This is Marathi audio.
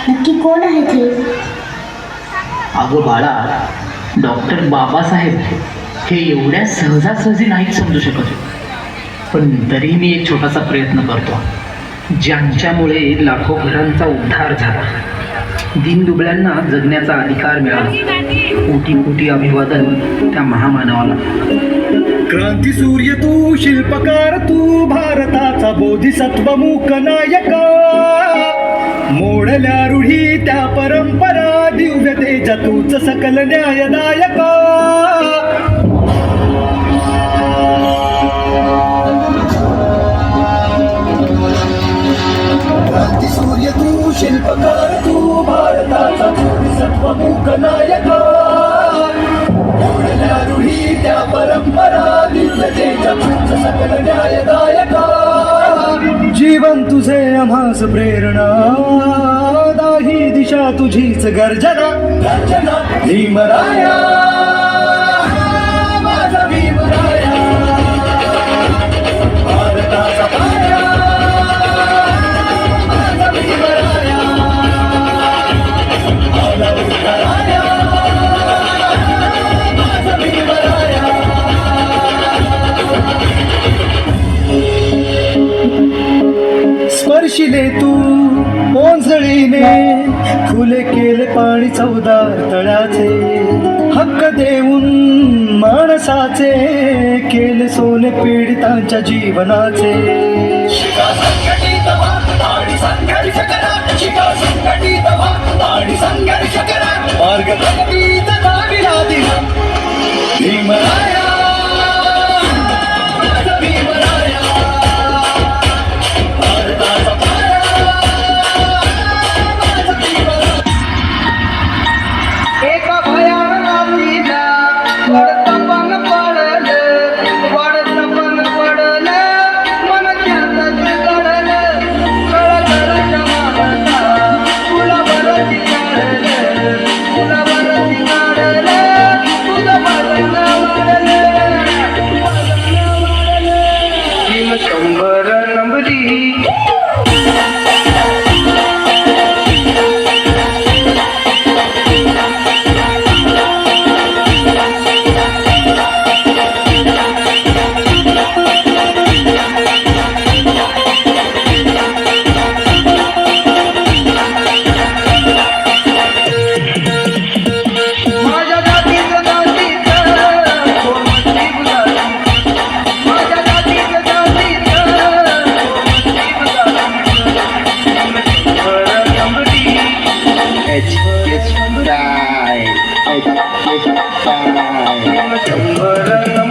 नक्की कोण आहे ते? अगं बाळा, डॉक्टर बाबासाहेब हे एवढ्या सहजासहजी नाहीत समजू शकत, पण तरीही मी एक छोटासा प्रयत्न करतो, ज्यांच्यामुळे लाखो घरांचा उद्धार झाला, दीनदुबळ्यांना जगण्याचा अधिकार मिळाला. कोटी कोटी अभिवादन त्या महामानवाला. क्रांती सूर्य तू, शिल्पकार तू, भारताचा बोधिसत्व मूक नायका. मोडल्या रूढी त्या परंपरा, दिव्य तेज तूच सकल न्यायदायका. क्रांती सूर्य तू, शिल्पकार तू, भारताचा बोधिसत्व मूक नायका. मोडल्या रूढी त्या परंपरा, दिव्य तेज तूच सकल न्यायदायका. जीवन तुझे आम्हास प्रेरणा, दाही दिशा तुझीच गर्जना. गर्जना भीमराया, माझा भीमराया, भारताचा पाया, माझा भीमराया, आला उद्धाराया, माझा भीमराया. स्पर्शिले तू ओंजळीने, फुले केले पाणी चौदार तळ्याचे. हक्क देऊन माणसाचे, केले सोने पीडितांच्या जीवनाचे. शिका संघटित व्हा आणि संघर्ष करा, शिका संघटित व्हा आणि संघर्ष करा. मार्ग प्रगतीचा दाविला दिला भीमराया, माझा भीमराया, भारताचा पाया, माझा भीमराया. एका भयान रात्रीला वाढत पण पडलं, वाढत पण पडलं, मन त्यातच कळलं. कळकळच्या मानसा तुला बरंच काढलं, तुला बरंच काढलं, तुझं बरं वाढलं. भीम 100 नंबरी. माझ्या जातीचं जातीचं कोणती बुलाती, माझ्या जातीचं जातीचं कोणती बुलाती. 100 नंबरी. H is right. H is right. Bhim 100 नंबरी.